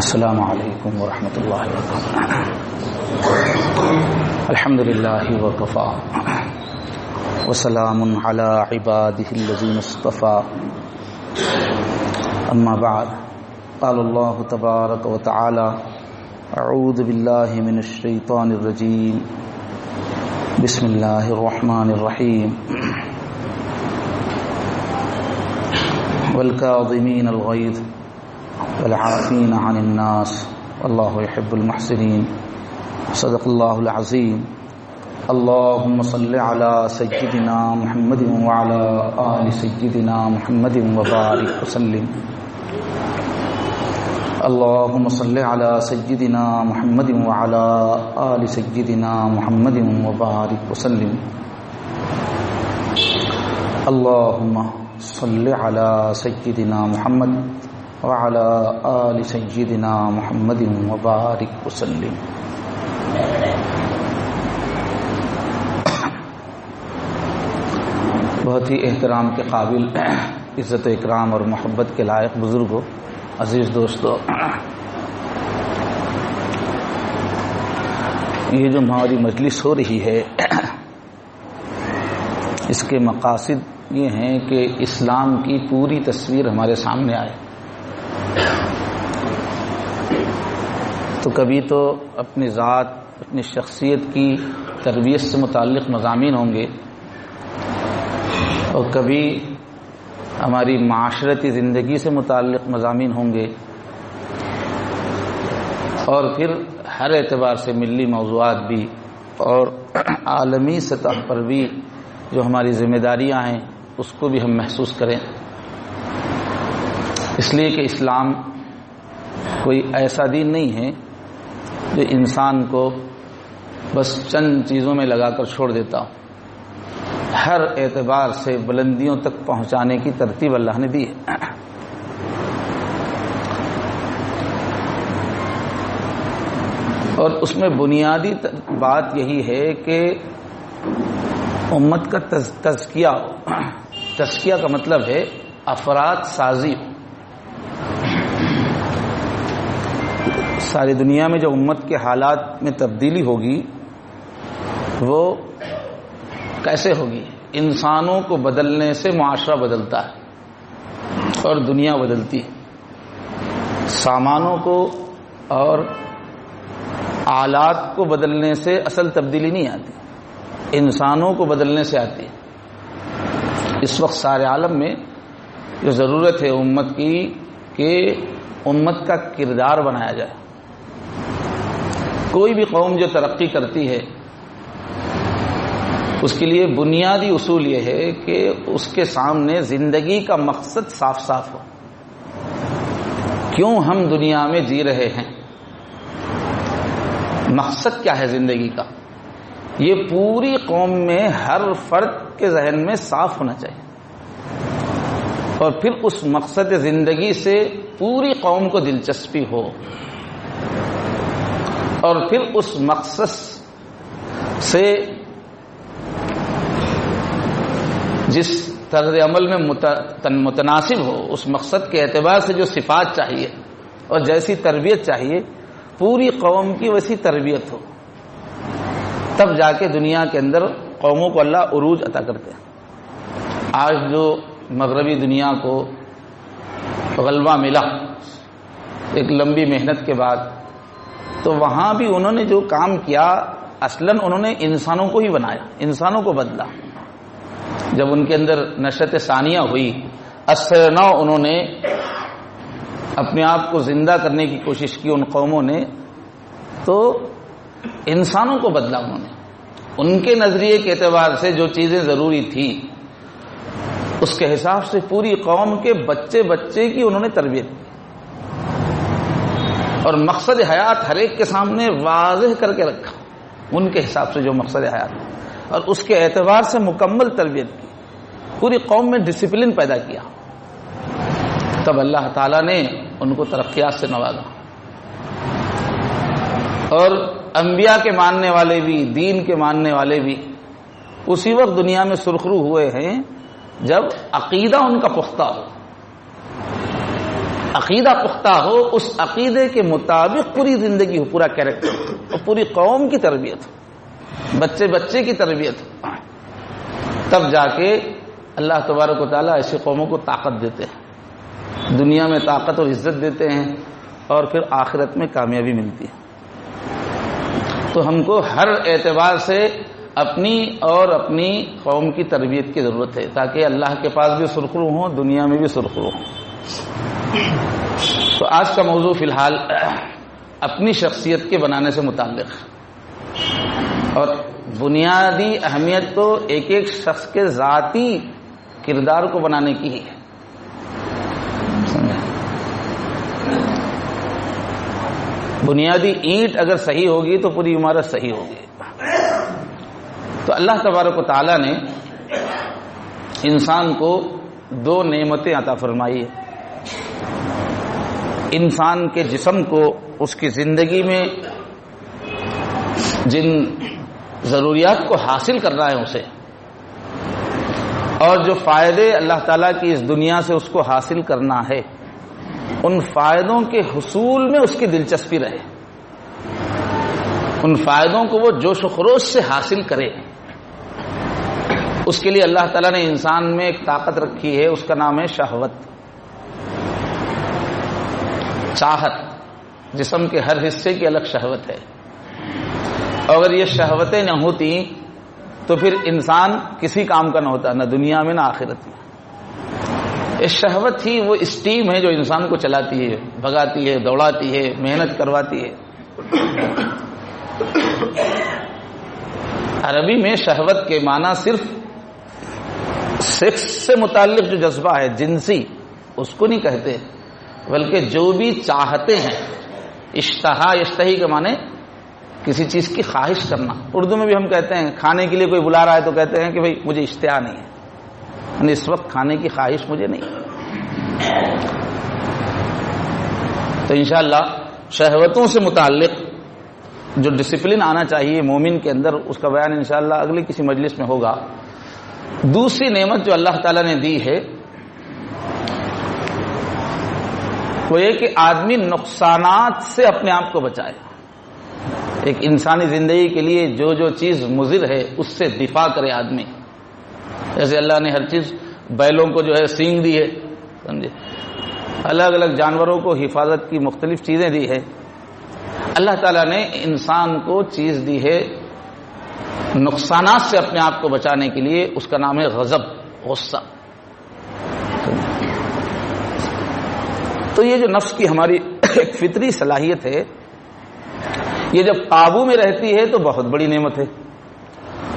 السلام علیکم ورحمۃ اللہ وبرکاتہ۔ الحمد للہ وکفی وسلام علی عبادہ الذین اصطفی، اما بعد، قال اللہ تبارک وتعالی اعوذ باللہ من الشیطان الرجیم، بسم اللہ الرحمن الرحیم، والکاظمین الغیظ والعافین عن الناس واللہ يحب المحسنین، صدق اللہ العظیم۔ اللہم صل علی سیدنا محمد وعلی آل سیدنا محمد وبارک وسلم۔ اللہم صل علی سیدنا محمد وعلی آل سیدنا محمد وبارک وسلم۔ اللہم صل علی سیدنا محمد وعلی آل سیدنا محمد وبارک وسلم۔ بہت ہی احترام کے قابل، عزت و اکرام اور محبت کے لائق بزرگوں، عزیز دوستو، یہ جو ہماری مجلس ہو رہی ہے، اس کے مقاصد یہ ہیں کہ اسلام کی پوری تصویر ہمارے سامنے آئے۔ تو کبھی تو اپنی ذات، اپنی شخصیت کی تربیت سے متعلق مضامین ہوں گے، اور کبھی ہماری معاشرتی زندگی سے متعلق مضامین ہوں گے، اور پھر ہر اعتبار سے ملی موضوعات بھی، اور عالمی سطح پر بھی جو ہماری ذمہ داریاں ہیں اس کو بھی ہم محسوس کریں، اس لیے کہ اسلام کوئی ایسا دین نہیں ہے جو انسان کو بس چند چیزوں میں لگا کر چھوڑ دیتا ہوں۔ ہر اعتبار سے بلندیوں تک پہنچانے کی ترتیب اللہ نے دی ہے۔ اور اس میں بنیادی بات یہی ہے کہ امت کا تزکیہ ہو۔ تزکیہ کا مطلب ہے افراد سازی ہو۔ ساری دنیا میں جو امت کے حالات میں تبدیلی ہوگی وہ کیسے ہوگی؟ انسانوں کو بدلنے سے معاشرہ بدلتا ہے اور دنیا بدلتی ہے۔ سامانوں کو اور آلات کو بدلنے سے اصل تبدیلی نہیں آتی، انسانوں کو بدلنے سے آتی ہے۔ اس وقت سارے عالم میں جو ضرورت ہے امت کی کہ امت کا کردار بنایا جائے۔ کوئی بھی قوم جو ترقی کرتی ہے اس کے لیے بنیادی اصول یہ ہے کہ اس کے سامنے زندگی کا مقصد صاف صاف ہو۔ کیوں ہم دنیا میں جی رہے ہیں؟ مقصد کیا ہے زندگی کا؟ یہ پوری قوم میں ہر فرد کے ذہن میں صاف ہونا چاہیے، اور پھر اس مقصد زندگی سے پوری قوم کو دلچسپی ہو، اور پھر اس مقصد سے جس طرز عمل میں متناسب ہو، اس مقصد کے اعتبار سے جو صفات چاہیے اور جیسی تربیت چاہیے، پوری قوم کی ویسی تربیت ہو، تب جا کے دنیا کے اندر قوموں کو اللہ عروج عطا کرتے ہیں۔ آج جو مغربی دنیا کو غلبہ ملا ایک لمبی محنت کے بعد، تو وہاں بھی انہوں نے جو کام کیا، اصلاً انہوں نے انسانوں کو ہی بنایا، انسانوں کو بدلا۔ جب ان کے اندر نشأت ثانیہ ہوئی، اثر نو انہوں نے اپنے آپ کو زندہ کرنے کی کوشش کی ان قوموں نے، تو انسانوں کو بدلا انہوں نے۔ ان کے نظریے کے اعتبار سے جو چیزیں ضروری تھی اس کے حساب سے پوری قوم کے بچے بچے کی انہوں نے تربیت کی، اور مقصد حیات ہر ایک کے سامنے واضح کر کے رکھا، ان کے حساب سے جو مقصد حیات، اور اس کے اعتبار سے مکمل تربیت کی، پوری قوم میں ڈسپلن پیدا کیا۔ تب اللہ تعالیٰ نے ان کو ترقیات سے نوازا، اور انبیاء کے ماننے والے بھی، دین کے ماننے والے بھی اسی وقت دنیا میں سرخرو ہوئے ہیں جب عقیدہ ان کا پختہ ہو۔ عقیدہ پختہ ہو، اس عقیدے کے مطابق پوری زندگی ہو، پورا کیریکٹر اور پوری قوم کی تربیت ہو، بچے بچے کی تربیت ہو، تب جا کے اللہ تبارک و تعالیٰ ایسی قوموں کو طاقت دیتے ہیں، دنیا میں طاقت اور عزت دیتے ہیں، اور پھر آخرت میں کامیابی ملتی ہے۔ تو ہم کو ہر اعتبار سے اپنی اور اپنی قوم کی تربیت کی ضرورت ہے، تاکہ اللہ کے پاس بھی سرخرو ہوں، دنیا میں بھی سرخرو ہوں۔ تو آج کا موضوع فی الحال اپنی شخصیت کے بنانے سے متعلق، اور بنیادی اہمیت تو ایک ایک شخص کے ذاتی کردار کو بنانے کی ہی ہے۔ بنیادی اینٹ اگر صحیح ہوگی تو پوری عمارت صحیح ہوگی۔ تو اللہ تبارک و تعالیٰ نے انسان کو دو نعمتیں عطا فرمائی ہے۔ انسان کے جسم کو اس کی زندگی میں جن ضروریات کو حاصل کرنا ہے اسے، اور جو فائدے اللہ تعالیٰ کی اس دنیا سے اس کو حاصل کرنا ہے، ان فائدوں کے حصول میں اس کی دلچسپی رہے، ان فائدوں کو وہ جوش و خروش سے حاصل کرے۔ اس کے لیے اللہ تعالیٰ نے انسان میں ایک طاقت رکھی ہے، اس کا نام ہے شہوت، چاہت۔ جسم کے ہر حصے کی الگ شہوت ہے، اگر یہ شہوتیں نہ ہوتی تو پھر انسان کسی کام کا نہ ہوتا، نہ دنیا میں نہ آخرت میں۔ یہ شہوت ہی وہ اسٹیم ہے جو انسان کو چلاتی ہے، بھگاتی ہے، دوڑاتی ہے، محنت کرواتی ہے۔ عربی میں شہوت کے معنی صرف سیکس سے متعلق جو جذبہ ہے، جنسی، اس کو نہیں کہتے، بلکہ جو بھی چاہتے ہیں۔ اشتہا، یشتہی کے معنی کسی چیز کی خواہش کرنا۔ اردو میں بھی ہم کہتے ہیں، کھانے کے لیے کوئی بلا رہا ہے تو کہتے ہیں کہ بھئی مجھے اشتہا نہیں ہے، یعنی اس وقت کھانے کی خواہش مجھے نہیں۔ تو انشاءاللہ شہوتوں سے متعلق جو ڈسپلن آنا چاہیے مومن کے اندر، اس کا بیان انشاءاللہ اگلی کسی مجلس میں ہوگا۔ دوسری نعمت جو اللہ تعالیٰ نے دی ہے وہ یہ کہ آدمی نقصانات سے اپنے آپ کو بچائے۔ ایک انسانی زندگی کے لیے جو جو چیز مضر ہے اس سے دفاع کرے آدمی۔ جیسے اللہ نے ہر چیز، بیلوں کو جو ہے سینگ دی ہے، سمجھے، الگ الگ جانوروں کو حفاظت کی مختلف چیزیں دی ہے۔ اللہ تعالیٰ نے انسان کو چیز دی ہے نقصانات سے اپنے آپ کو بچانے کے لیے، اس کا نام ہے غضب، غصہ۔ تو یہ جو نفس کی ہماری ایک فطری صلاحیت ہے، یہ جب قابو میں رہتی ہے تو بہت بڑی نعمت ہے،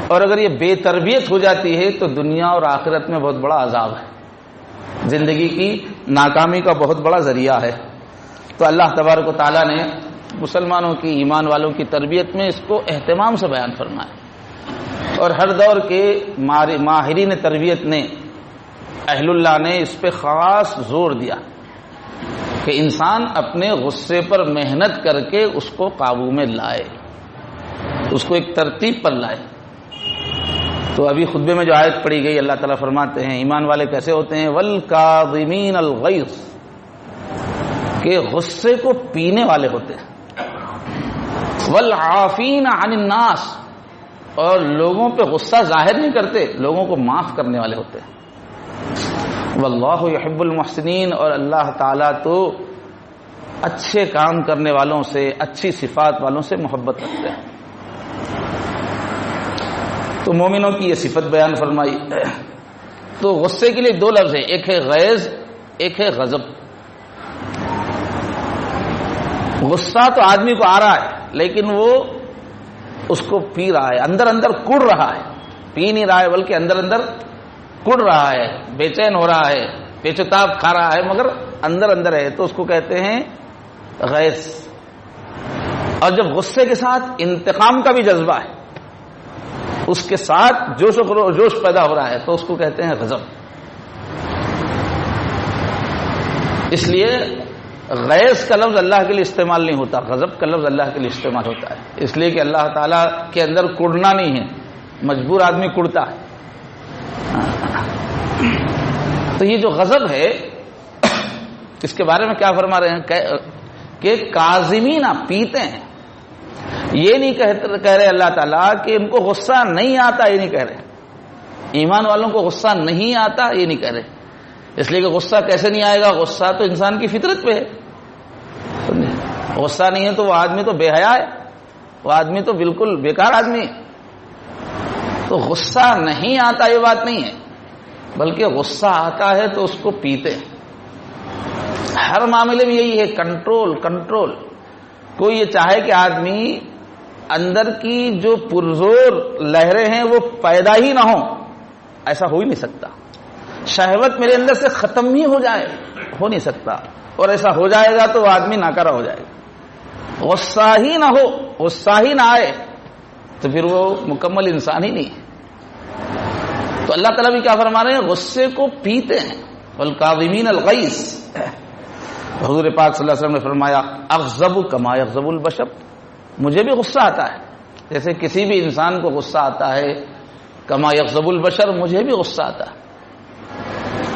اور اگر یہ بے تربیت ہو جاتی ہے تو دنیا اور آخرت میں بہت بڑا عذاب ہے، زندگی کی ناکامی کا بہت بڑا ذریعہ ہے۔ تو اللہ تبارک و تعالیٰ نے مسلمانوں کی، ایمان والوں کی تربیت میں اس کو اہتمام سے بیان فرمایا، اور ہر دور کے ماہرین تربیت نے، اہل اللہ نے اس پہ خاص زور دیا کہ انسان اپنے غصے پر محنت کر کے اس کو قابو میں لائے، اس کو ایک ترتیب پر لائے۔ تو ابھی خطبے میں جو آیت پڑھی گئی، اللہ تعالیٰ فرماتے ہیں ایمان والے کیسے ہوتے ہیں، وَالْكَاظِمِينَ الْغَيْظَ، کہ غصے کو پینے والے ہوتے ہیں، وَالْعَافِينَ عَنِ النَّاسِ، اور لوگوں پہ غصہ ظاہر نہیں کرتے، لوگوں کو معاف کرنے والے ہوتے ہیں، واللہ یحب المحسنین، اور اللہ تعالیٰ تو اچھے کام کرنے والوں سے، اچھی صفات والوں سے محبت رکھتے ہیں۔ تو مومنوں کی یہ صفت بیان فرمائی۔ تو غصے کے لیے دو لفظ ہیں، ایک ہے غیظ، ایک ہے غضب۔ غصہ تو آدمی کو آ رہا ہے لیکن وہ اس کو پی رہا ہے، اندر اندر کڑ رہا ہے، پی نہیں رہا ہے بلکہ اندر اندر کڑ رہا ہے، بے چین ہو رہا ہے، پیچتاب کھا رہا ہے، مگر اندر اندر ہے، تو اس کو کہتے ہیں غیظ۔ اور جب غصے کے ساتھ انتقام کا بھی جذبہ ہے، اس کے ساتھ جوش پیدا ہو رہا ہے، تو اس کو کہتے ہیں غضب۔ اس لیے غیظ کا لفظ اللہ کے لیے استعمال نہیں ہوتا، غضب کا لفظ اللہ کے لیے استعمال ہوتا ہے، اس لیے کہ اللہ تعالیٰ کے اندر کڑنا نہیں ہے، مجبور آدمی کڑتا ہے۔ تو یہ جو غضب ہے اس کے بارے میں کیا فرما رہے ہیں کہ کاظمین، پیتے ہیں. یہ نہیں کہہ رہے اللہ تعالیٰ کہ ان کو غصہ نہیں آتا، یہ نہیں کہہ رہے. ایمان والوں کو غصہ نہیں آتا یہ نہیں کہہ رہے، اس لیے کہ غصہ کیسے نہیں آئے گا؟ غصہ تو انسان کی فطرت پہ ہے. غصہ نہیں ہے تو وہ آدمی تو بے حیا ہے، وہ آدمی تو بالکل بیکار آدمی ہے. تو غصہ نہیں آتا یہ بات نہیں ہے، بلکہ غصہ آتا ہے تو اس کو پیتے ہیں. ہر معاملے میں یہی ہے، کنٹرول. کوئی یہ چاہے کہ آدمی اندر کی جو پرزور لہریں ہیں وہ پیدا ہی نہ ہوں، ایسا ہو ہی نہیں سکتا. شہوت میرے اندر سے ختم ہی ہو جائے، ہو نہیں سکتا. اور ایسا ہو جائے گا تو وہ آدمی ناکارہ ہو جائے گا. غصہ ہی نہ ہو، غصہ ہی نہ آئے تو پھر وہ مکمل انسان ہی نہیں ہے. تو اللہ تعالیٰ بھی کیا فرما رہے ہیں؟ غصے کو پیتے ہیں. والکاظمین الغیظ. حضور پاک صلی اللہ علیہ وسلم نے فرمایا اغضب کما یغضب البشر، مجھے بھی غصہ آتا ہے جیسے کسی بھی انسان کو غصہ آتا ہے. کما یغضب البشر، مجھے بھی غصہ آتا ہے.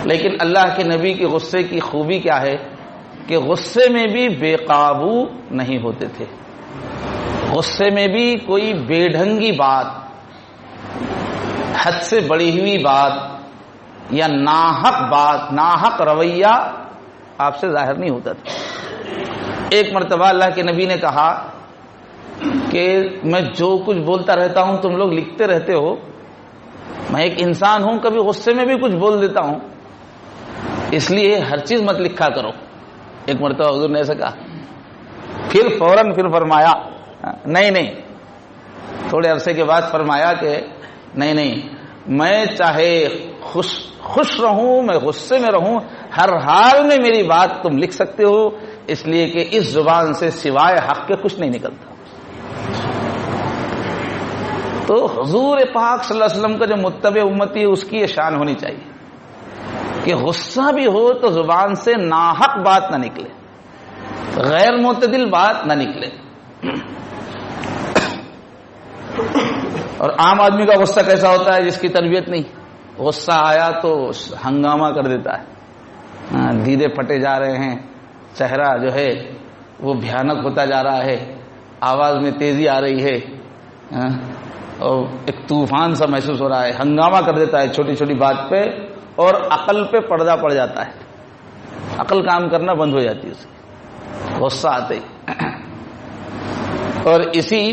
لیکن اللہ کے نبی کے غصے کی خوبی کیا ہے کہ غصے میں بھی بے قابو نہیں ہوتے تھے. غصے میں بھی کوئی بے ڈھنگی بات، حد سے بڑی ہوئی بات یا ناحق بات، ناحق رویہ آپ سے ظاہر نہیں ہوتا تھا. ایک مرتبہ اللہ کے نبی نے کہا کہ میں جو کچھ بولتا رہتا ہوں تم لوگ لکھتے رہتے ہو، میں ایک انسان ہوں، کبھی غصے میں بھی کچھ بول دیتا ہوں، اس لیے ہر چیز مت لکھا کرو. ایک مرتبہ حضور نے ایسا کہا. پھر فوراً فرمایا نہیں. تھوڑے عرصے کے بعد فرمایا کہ نہیں، میں چاہے خوش رہوں، میں غصے میں رہوں، ہر حال میں میری بات تم لکھ سکتے ہو، اس لیے کہ اس زبان سے سوائے حق کے کچھ نہیں نکلتا. تو حضور پاک صلی اللہ علیہ وسلم کا جو متبع امتی ہے اس کی یہ شان ہونی چاہیے کہ غصہ بھی ہو تو زبان سے ناحق بات نہ نکلے، غیر معتدل بات نہ نکلے. اور عام آدمی کا غصہ کیسا ہوتا ہے جس کی تربیت نہیں؟ غصہ آیا تو ہنگامہ کر دیتا ہے، دیدے پھٹے جا رہے ہیں، چہرہ جو ہے وہ بھیانک ہوتا جا رہا ہے، آواز میں تیزی آ رہی ہے، اور ایک طوفان سا محسوس ہو رہا ہے. ہنگامہ کر دیتا ہے چھوٹی چھوٹی بات پہ، اور عقل پہ پردہ پڑ جاتا ہے، عقل کام کرنا بند ہو جاتی ہے اس کی غصہ آتے ہی. اور اسی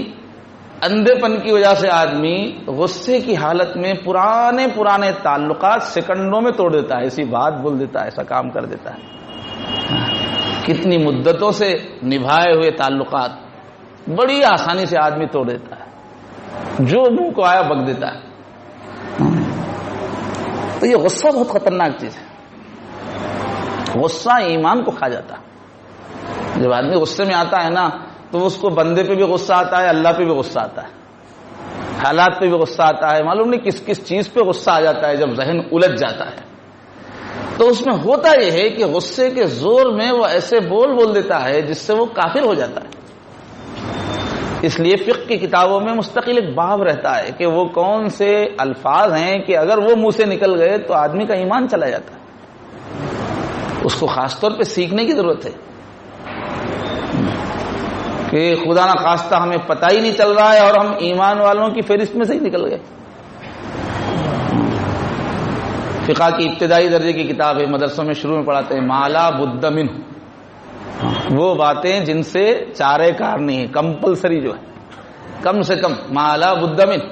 اندھے پن کی وجہ سے آدمی غصے کی حالت میں پرانے تعلقات سیکنڈوں میں توڑ دیتا ہے، ایسی بات بول دیتا ہے، ایسا کام کر دیتا ہے. کتنی مدتوں سے نبھائے ہوئے تعلقات بڑی آسانی سے آدمی توڑ دیتا ہے، جو منہ کو آیا بک دیتا ہے. تو یہ غصہ بہت خطرناک چیز ہے. غصہ ایمان کو کھا جاتا ہے. جب آدمی غصے میں آتا ہے نا تو اس کو بندے پہ بھی غصہ آتا ہے، اللہ پہ بھی غصہ آتا ہے، حالات پہ بھی غصہ آتا ہے، معلوم نہیں کس چیز پہ غصہ آ جاتا ہے. جب ذہن الجھ جاتا ہے تو اس میں ہوتا یہ ہے کہ غصے کے زور میں وہ ایسے بول دیتا ہے جس سے وہ کافر ہو جاتا ہے. اس لیے فقہ کی کتابوں میں مستقل ایک باب رہتا ہے کہ وہ کون سے الفاظ ہیں کہ اگر وہ منہ سے نکل گئے تو آدمی کا ایمان چلا جاتا ہے. اس کو خاص طور پہ سیکھنے کی ضرورت ہے کہ خدا نہ خواستہ ہمیں پتہ ہی نہیں چل رہا ہے اور ہم ایمان والوں کی فہرست میں سے ہی نکل گئے. فقہ کی ابتدائی درجے کی کتاب ہے، مدرسوں میں شروع میں پڑھاتے ہیں مالا بدھ منہ، وہ باتیں جن سے چارے کار نہیں ہے، کمپلسری جو ہے، کم سے کم مالا بدھ منہ.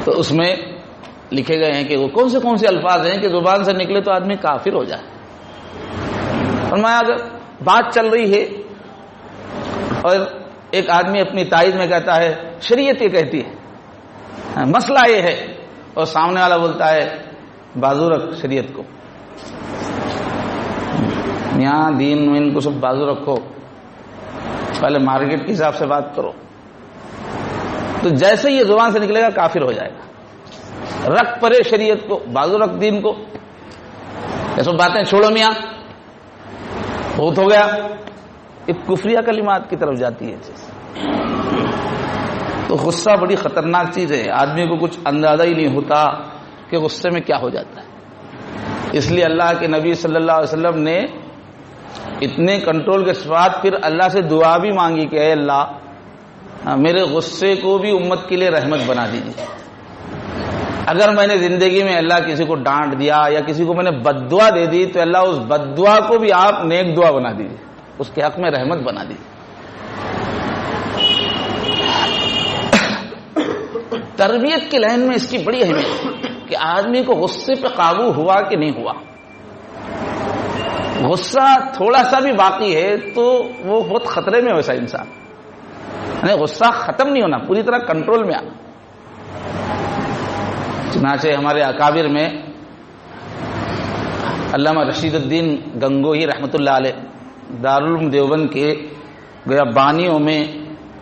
تو اس میں لکھے گئے ہیں کہ وہ کون سے الفاظ ہیں کہ زبان سے نکلے تو آدمی کافر ہو جائے. فرمایا اگر بات چل رہی ہے اور ایک آدمی اپنی تائید میں کہتا ہے شریعت یہ کہتی ہے، مسئلہ یہ ہے، اور سامنے والا بولتا ہے بازو رکھ شریعت کو، یہاں دین میں ان کو سب بازو رکھو، پہلے مارکیٹ کے حساب سے بات کرو. تو جیسے یہ زبان سے نکلے گا کافر ہو جائے گا. رکھ پرے شریعت کو، بازو رکھ دین کو، ایسو باتیں چھوڑو میاں، بہت ہو گیا. ایک کفریہ کلمات کی طرف جاتی ہے چیز. تو غصہ بڑی خطرناک چیز ہے، آدمی کو کچھ اندازہ ہی نہیں ہوتا کہ غصے میں کیا ہو جاتا ہے. اس لیے اللہ کے نبی صلی اللہ علیہ وسلم نے اتنے کنٹرول کے بعد پھر اللہ سے دعا بھی مانگی کہ اے اللہ میرے غصے کو بھی امت کے لیے رحمت بنا دیجیے. اگر میں نے زندگی میں اللہ کسی کو ڈانٹ دیا یا کسی کو میں نے بد دعا دے دی تو اللہ اس بد دعا کو بھی آپ نیک دعا بنا دیجیے، اس کے حق میں رحمت بنا دیجیے. تربیت کے لائن میں اس کی بڑی اہمیت ہے کہ آدمی کو غصے پہ قابو ہوا کہ نہیں ہوا. غصہ تھوڑا سا بھی باقی ہے تو وہ بہت خطرے میں ہو ایسا انسان، یعنی غصہ ختم نہیں ہونا، پوری طرح کنٹرول میں آنا. چنانچہ ہمارے اکابر میں علامہ رشید الدین گنگوہی رحمۃ اللہ علیہ دارالعلوم دیوبند کے گویا بانیوں میں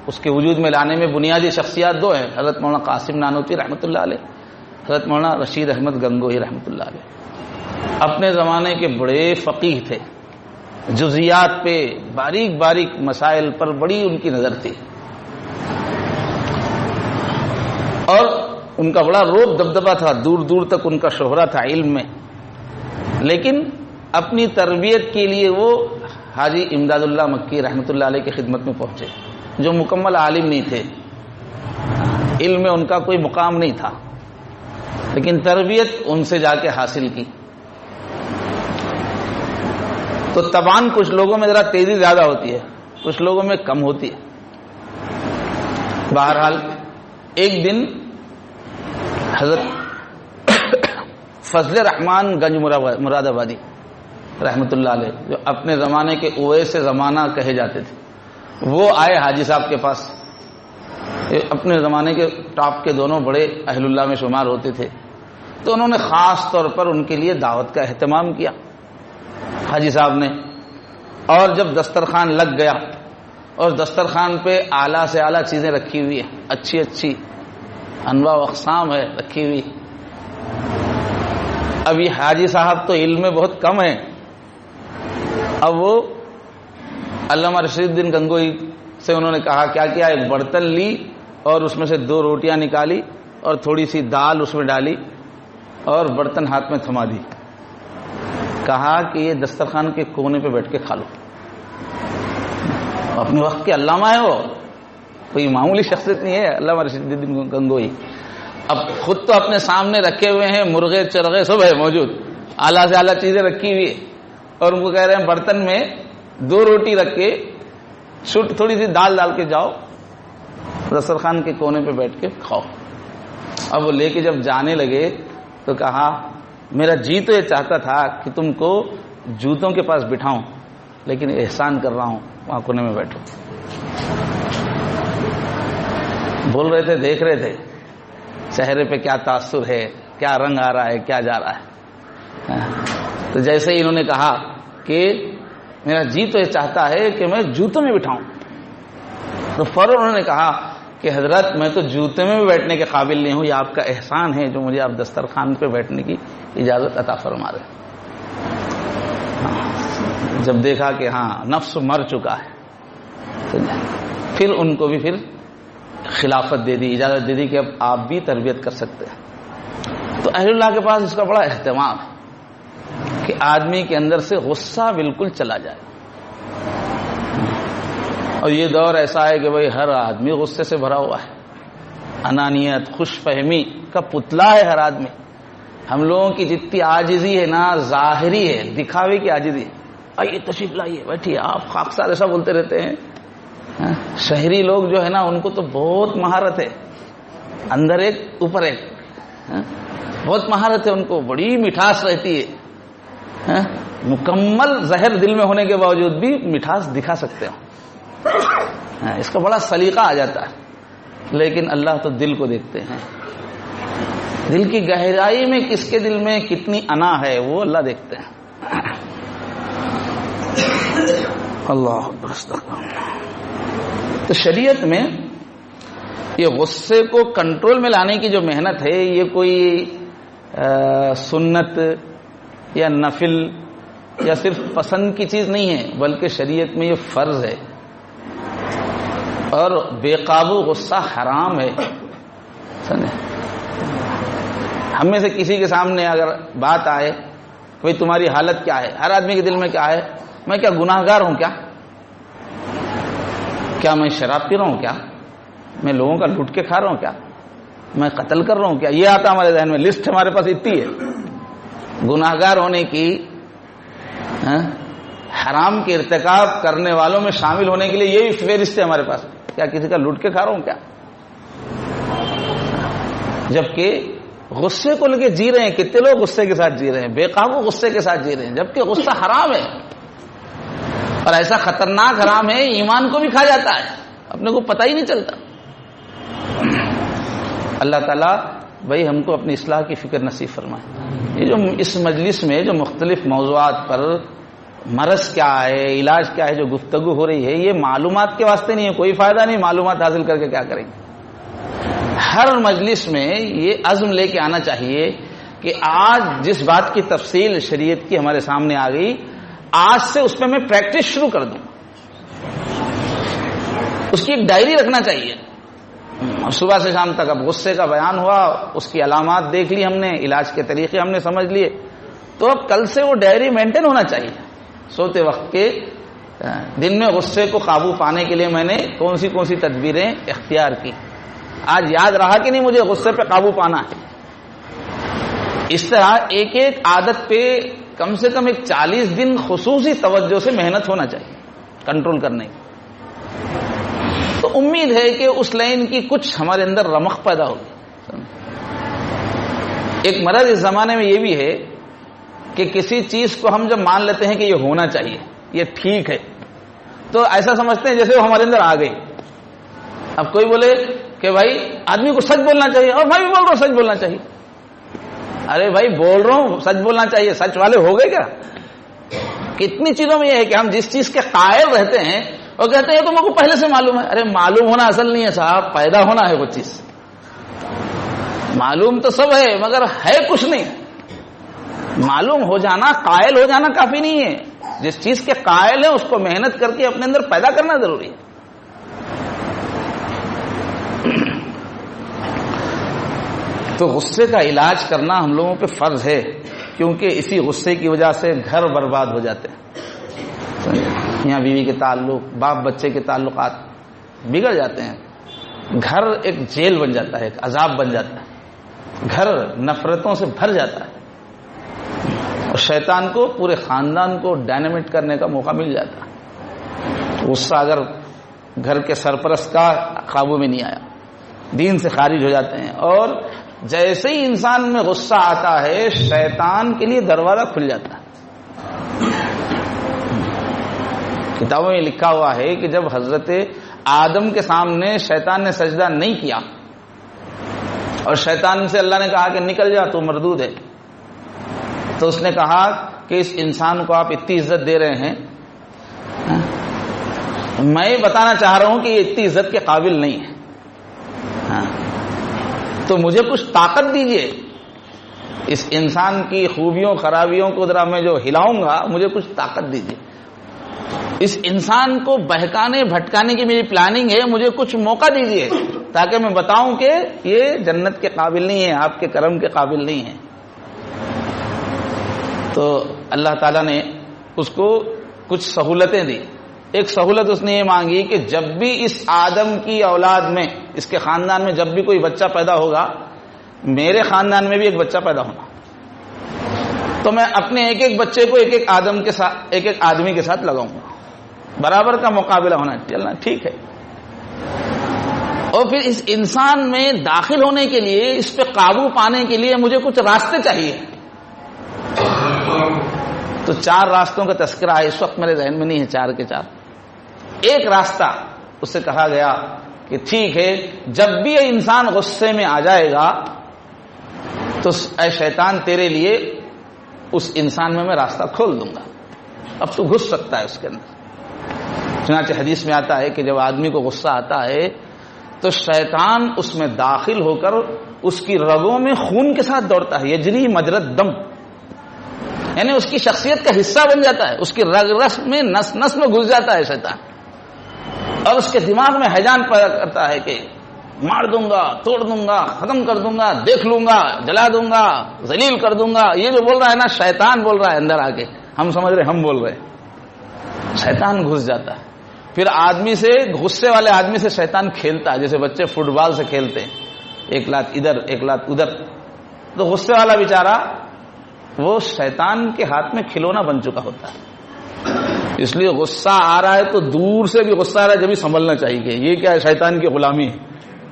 اس کے وجود میں لانے میں بنیادی شخصیات دو ہیں، حضرت مولانا قاسم نانوتوی رحمۃ اللہ علیہ، حضرت مولانا رشید احمد گنگوہی رحمۃ اللہ علیہ. اپنے زمانے کے بڑے فقیہ تھے، جزیات پہ باریک باریک مسائل پر بڑی ان کی نظر تھی، اور ان کا بڑا روب دبدبہ تھا، دور دور تک ان کا شہرت تھا علم میں. لیکن اپنی تربیت کے لیے وہ حاجی امداد اللہ مکی رحمۃ اللہ علیہ کی خدمت میں پہنچے، جو مکمل عالم نہیں تھے، علم میں ان کا کوئی مقام نہیں تھا، لیکن تربیت ان سے جا کے حاصل کی. تو تبان کچھ لوگوں میں ذرا تیزی زیادہ ہوتی ہے، کچھ لوگوں میں کم ہوتی ہے. بہرحال ایک دن حضرت فضل رحمان گنج مراد آبادی رحمۃ اللہ علیہ، جو اپنے زمانے کے اویس زمانہ کہے جاتے تھے، وہ آئے حاجی صاحب کے پاس. اپنے زمانے کے ٹاپ کے دونوں بڑے اہل اللہ میں شمار ہوتے تھے، تو انہوں نے خاص طور پر ان کے لیے دعوت کا اہتمام کیا حاجی صاحب نے. اور جب دسترخوان لگ گیا اور دسترخوان پہ اعلیٰ سے اعلیٰ چیزیں رکھی ہوئی ہیں، اچھی اچھی انواع و اقسام ہے رکھی ہوئی. اب یہ حاجی صاحب تو علم میں بہت کم ہیں، اب وہ علامہ رشید الدین گنگوہی سے انہوں نے کہا کیا کیا، ایک برتن لی اور اس میں سے 2 روٹیاں نکالی اور تھوڑی سی دال اس میں ڈالی اور برتن ہاتھ میں تھما دی. کہا کہ یہ دسترخوان کے کونے پہ بیٹھ کے کھا لو. اپنے وقت کے علامہ ہے، وہ کوئی معمولی شخصیت نہیں ہے علامہ رشید الدین گنگوہی. اب خود تو اپنے سامنے رکھے ہوئے ہیں، مرغے چرغے سب ہے موجود، اعلیٰ سے اعلیٰ چیزیں رکھی ہوئی ہے، اور ان کو کہہ رہے ہیں برتن میں 2 روٹی رکھ کے تھوڑی سی دال ڈال کے جاؤ، دسترخوان کے کونے پہ بیٹھ کے کھاؤ. اب وہ لے کے جب جانے لگے تو کہا میرا جی تو یہ چاہتا تھا کہ تم کو جوتوں کے پاس بٹھاؤں، لیکن احسان کر رہا ہوں وہاں کونے میں بیٹھو. بول رہے تھے، دیکھ رہے تھے چہرے پہ کیا تاثر ہے، کیا رنگ آ رہا ہے، کیا جا رہا ہے. تو جیسے ہی انہوں نے کہا کہ میرا جی تو یہ چاہتا ہے کہ میں جوتوں میں بٹھاؤں، تو فوراً انہوں نے کہا کہ حضرت میں تو جوتے میں بھی بیٹھنے کے قابل نہیں ہوں، یہ آپ کا احسان ہے جو مجھے آپ دسترخوان پہ بیٹھنے کی اجازت عطا فرما رہے. جب دیکھا کہ ہاں نفس مر چکا ہے، پھر ان کو بھی پھر خلافت دے دی، اجازت دے دی کہ اب آپ بھی تربیت کر سکتے ہیں. تو اہل اللہ کے پاس اس کا بڑا اہتمام ہے کہ آدمی کے اندر سے غصہ بالکل چلا جائے. اور یہ دور ایسا ہے کہ بھئی ہر آدمی غصے سے بھرا ہوا ہے، انانیت، خوش فہمی کا پتلا ہے ہر آدمی. ہم لوگوں کی جتنی عاجزی ہے نا ظاہری ہے، دکھاوے کی عاجزی ہے. آئیے تشریف لائیے بیٹھیے، آپ خاکسار ایسا بولتے رہتے ہیں. شہری لوگ جو ہے نا ان کو تو بہت مہارت ہے، اندر ایک اوپر ایک، بہت مہارت ہے ان کو، بڑی مٹھاس رہتی ہے، مکمل زہر دل میں ہونے کے باوجود بھی مٹھاس دکھا سکتے ہو. اس کا بڑا سلیقہ آ جاتا ہے. لیکن اللہ تو دل کو دیکھتے ہیں، دل کی گہرائی میں کس کے دل میں کتنی انا ہے وہ اللہ دیکھتے ہیں. اللہ تو شریعت میں یہ غصے کو کنٹرول میں لانے کی جو محنت ہے، یہ کوئی سنت یا نفل یا صرف پسند کی چیز نہیں ہے، بلکہ شریعت میں یہ فرض ہے. اور بے قابو غصہ حرام ہے. ہم میں سے کسی کے سامنے اگر بات آئے بھئی تمہاری حالت کیا ہے. ہر آدمی کے دل میں کیا ہے؟ میں کیا گناہگار ہوں کیا؟ کیا میں شراب پی رہا ہوں کیا؟ میں لوگوں کا لوٹ کے کھا رہا ہوں کیا؟ میں قتل کر رہا ہوں کیا؟ یہ آتا ہمارے ذہن میں. لسٹ ہمارے پاس اتنی ہے گناہگار ہونے کی، حرام کے ارتکاب کرنے والوں میں شامل ہونے کے لیے یہی فہرست ہے ہمارے پاس. کیا کسی کا لوٹ کے کھا رہا ہوں کیا؟ جبکہ غصے کو لے کے جی رہے ہیں. کتنے لوگ غصے کے ساتھ جی رہے ہیں، بے قابو غصے کے ساتھ جی رہے ہیں، جبکہ غصہ حرام ہے، اور ایسا خطرناک حرام ہے ایمان کو بھی کھا جاتا ہے، اپنے کو پتہ ہی نہیں چلتا. اللہ تعالیٰ بھائی ہم کو اپنی اصلاح کی فکر نصیب فرمائے. یہ جو اس مجلس میں جو مختلف موضوعات پر مرض کیا ہے، علاج کیا ہے جو گفتگو ہو رہی ہے، یہ معلومات کے واسطے نہیں ہے، کوئی فائدہ نہیں معلومات حاصل کر کے کیا کریں گے. ہر مجلس میں یہ عزم لے کے آنا چاہیے کہ آج جس بات کی تفصیل شریعت کی ہمارے سامنے آ گئی، آج سے اس پہ میں پریکٹس شروع کر دوں. اس کی ایک ڈائری رکھنا چاہیے. صبح سے شام تک اب غصے کا بیان ہوا، اس کی علامات دیکھ لی ہم نے، علاج کے طریقے ہم نے سمجھ لیے، تو اب کل سے وہ ڈائری مینٹین ہونا چاہیے. سوتے وقت کے دن میں غصے کو قابو پانے کے لیے میں نے کون سی تدبیریں اختیار کی، آج یاد رہا کہ نہیں مجھے غصے پہ قابو پانا ہے. اس طرح ایک ایک عادت پہ کم سے کم ایک 40 دن خصوصی توجہ سے محنت ہونا چاہیے کنٹرول کرنے کی. تو امید ہے کہ اس لائن کی کچھ ہمارے اندر رمق پیدا ہوگی. ایک مرض اس زمانے میں یہ بھی ہے کہ کسی چیز کو ہم جب مان لیتے ہیں کہ یہ ہونا چاہیے، یہ ٹھیک ہے، تو ایسا سمجھتے ہیں جیسے وہ ہمارے اندر آ گئی. اب کوئی بولے کہ بھائی آدمی کو سچ بولنا چاہیے، اور میں بھی بول رہا ہوں سچ بولنا چاہیے. ارے بھائی بول رہا ہوں سچ بولنا چاہیے، سچ والے ہو گئے کیا؟ کتنی چیزوں میں یہ ہے کہ ہم جس چیز کے قائل رہتے ہیں وہ کہتے ہیں تو مجھ کو پہلے سے معلوم ہے. ارے معلوم ہونا اصل نہیں ہے صاحب، پیدا ہونا ہے. وہ چیز معلوم تو سب ہے مگر ہے کچھ نہیں. معلوم ہو جانا، قائل ہو جانا کافی نہیں ہے. جس چیز کے قائل ہے اس کو محنت کر کے اپنے اندر پیدا کرنا ضروری ہے. تو غصے کا علاج کرنا ہم لوگوں پہ فرض ہے، کیونکہ اسی غصے کی وجہ سے گھر برباد ہو جاتے ہیں. میاں بیوی کے تعلق، باپ بچے کے تعلقات بگڑ جاتے ہیں. گھر ایک جیل بن جاتا ہے، ایک عذاب بن جاتا ہے. گھر نفرتوں سے بھر جاتا ہے، اور شیطان کو پورے خاندان کو ڈائنامٹ کرنے کا موقع مل جاتا ہے. غصہ اگر گھر کے سرپرست کا قابو میں نہیں آیا، دین سے خارج ہو جاتے ہیں. اور جیسے ہی انسان میں غصہ آتا ہے شیطان کے لیے دروازہ کھل جاتا ہے. کتابوں میں لکھا ہوا ہے کہ جب حضرت آدم کے سامنے شیطان نے سجدہ نہیں کیا اور شیطان سے اللہ نے کہا کہ نکل جا تو مردود ہے، تو اس نے کہا کہ اس انسان کو آپ اتنی عزت دے رہے ہیں، میں بتانا چاہ رہا ہوں کہ یہ اتنی عزت کے قابل نہیں ہے، تو مجھے کچھ طاقت دیجئے. اس انسان کی خوبیوں خرابیوں کو ذرا میں جو ہلاؤں گا، مجھے کچھ طاقت دیجئے. اس انسان کو بہکانے بھٹکانے کی میری پلاننگ ہے، مجھے کچھ موقع دیجئے تاکہ میں بتاؤں کہ یہ جنت کے قابل نہیں ہے، آپ کے کرم کے قابل نہیں ہے. تو اللہ تعالیٰ نے اس کو کچھ سہولتیں دی. ایک سہولت اس نے یہ مانگی کہ جب بھی اس آدم کی اولاد میں، اس کے خاندان میں جب بھی کوئی بچہ پیدا ہوگا، میرے خاندان میں بھی ایک بچہ پیدا ہونا، تو میں اپنے ایک ایک بچے کو ایک ایک آدم کے ساتھ، ایک ایک آدمی کے ساتھ لگاؤں گا. برابر کا مقابلہ ہونا چلنا ٹھیک ہے. اور پھر اس انسان میں داخل ہونے کے لیے، اس پہ قابو پانے کے لیے مجھے کچھ راستے چاہیے. تو 4 راستوں کا تذکرہ ہے، اس وقت میرے ذہن میں نہیں ہے 4 کے 4. ایک راستہ اس سے کہا گیا کہ ٹھیک ہے، جب بھی یہ انسان غصے میں آ جائے گا تو اے شیطان تیرے لیے اس انسان میں راستہ کھول دوں گا، اب تو گھس سکتا ہے اس کے اندر. چنانچہ حدیث میں آتا ہے کہ جب آدمی کو غصہ آتا ہے تو شیطان اس میں داخل ہو کر اس کی رگوں میں خون کے ساتھ دوڑتا ہے، یجری مجرد دم، یعنی اس کی شخصیت کا حصہ بن جاتا ہے، اس کی رگ رس میں نس نس میں گھس جاتا ہے شیطان، اور اس کے دماغ میں ہیجان پیدا کرتا ہے کہ مار دوں گا، توڑ دوں گا، ختم کر دوں گا، دیکھ لوں گا، جلا دوں گا، ذلیل کر دوں گا. یہ جو بول رہا ہے نا شیطان بول رہا ہے اندر آ کے. ہم سمجھ رہے ہم بول رہے ہیں، شیطان گھس جاتا ہے. پھر آدمی سے، غصے والے آدمی سے شیطان کھیلتا ہے جیسے بچے فٹ بال سے کھیلتے ہیں، ایک لات ادھر ایک لات ادھر. تو غصے والا بیچارہ وہ شیطان کے ہاتھ میں کھلونا بن چکا ہوتا ہے. اس لیے غصہ آ رہا ہے تو دور سے بھی غصہ آ رہا ہے جب بھی سنبھلنا چاہیے کہ یہ کیا ہے، شیطان کی غلامی ہے.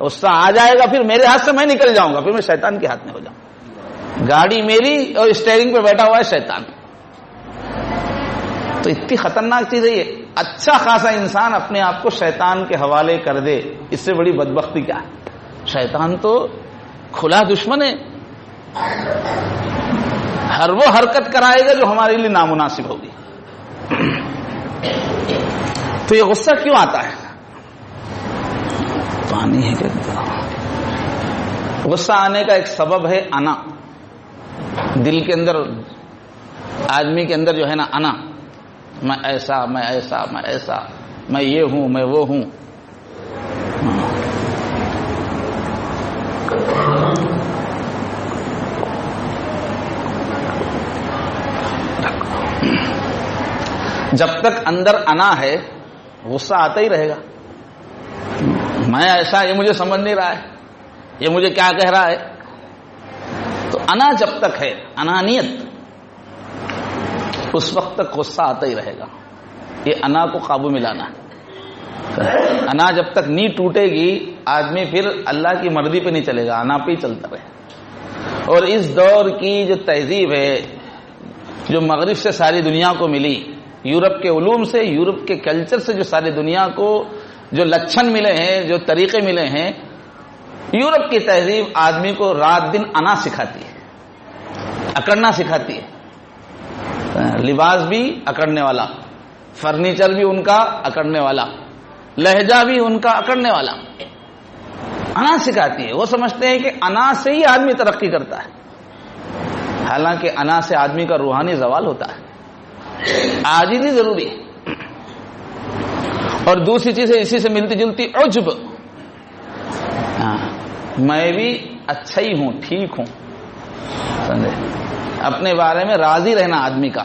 غصہ آ جائے گا پھر میرے ہاتھ سے میں نکل جاؤں گا، پھر میں شیطان کے ہاتھ میں ہو جاؤں. گاڑی میری اور اسٹیئرنگ پہ بیٹھا ہوا ہے شیطان. تو اتنی خطرناک چیز ہے یہ. اچھا خاصا انسان اپنے آپ کو شیطان کے حوالے کر دے، اس سے بڑی بدبختی کیا ہے. شیطان تو کھلا دشمن ہے، ہر وہ حرکت کرائے گا جو ہمارے لیے نامناسب ہوگی. تو یہ غصہ کیوں آتا ہے؟ پانی ہے کیا؟ غصہ آنے کا ایک سبب ہے انا. دل کے اندر، آدمی کے اندر جو ہے نا انا، میں ایسا میں ایسا میں ایسا، میں یہ ہوں میں وہ ہوں. جب تک اندر انا ہے غصہ آتا ہی رہے گا. میں ایسا، یہ مجھے سمجھ نہیں رہا ہے، یہ مجھے کیا کہہ رہا ہے. تو انا جب تک ہے، انانیت، اس وقت تک غصہ آتا ہی رہے گا. یہ انا کو قابو میں لانا ہے. انا جب تک نہیں ٹوٹے گی آدمی پھر اللہ کی مرضی پہ نہیں چلے گا، انا پہ ہی چلتا رہے. اور اس دور کی جو تہذیب ہے، جو مغرب سے ساری دنیا کو ملی، یورپ کے علوم سے، یورپ کے کلچر سے جو ساری دنیا کو جو لچھن ملے ہیں، جو طریقے ملے ہیں، یورپ کی تہذیب آدمی کو رات دن انا سکھاتی ہے، اکڑنا سکھاتی ہے. لباس بھی اکڑنے والا، فرنیچر بھی ان کا اکڑنے والا، لہجہ بھی ان کا اکڑنے والا. انا سکھاتی ہے. وہ سمجھتے ہیں کہ انا سے ہی آدمی ترقی کرتا ہے، حالانکہ انا سے آدمی کا روحانی زوال ہوتا ہے. عاجزی ضروری ہے. اور دوسری چیز ہے اسی سے ملتی جلتی، عجب. میں بھی اچھا ہی ہوں، ٹھیک ہوں، سمجھے؟ اپنے بارے میں راضی رہنا، آدمی کا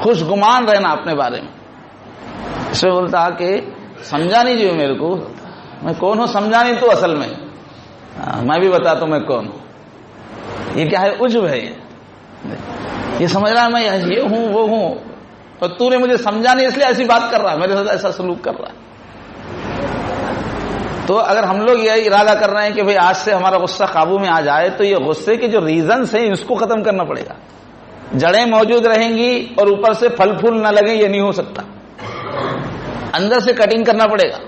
خوش گمان رہنا اپنے بارے میں. اس میں بولتا کہ سمجھا نہیں جو میرے کو، میں کون ہوں سمجھا نہیں تو اصل میں میں بھی بتاتا ہوں میں کون ہوں. یہ کیا ہے؟ عجب ہے. یہ سمجھ رہا ہے میں یہ ہوں وہ ہوں، اور تو نے مجھے سمجھا نہیں اس لیے ایسی بات کر رہا ہے، میرے ساتھ ایسا سلوک کر رہا ہے. تو اگر ہم لوگ یہ ارادہ کر رہے ہیں کہ بھئی آج سے ہمارا غصہ قابو میں آ جائے، تو یہ غصے کے جو ریزنز ہیں اس کو ختم کرنا پڑے گا. جڑیں موجود رہیں گی اور اوپر سے پھل پھول نہ لگیں، یہ نہیں ہو سکتا. اندر سے کٹنگ کرنا پڑے گا،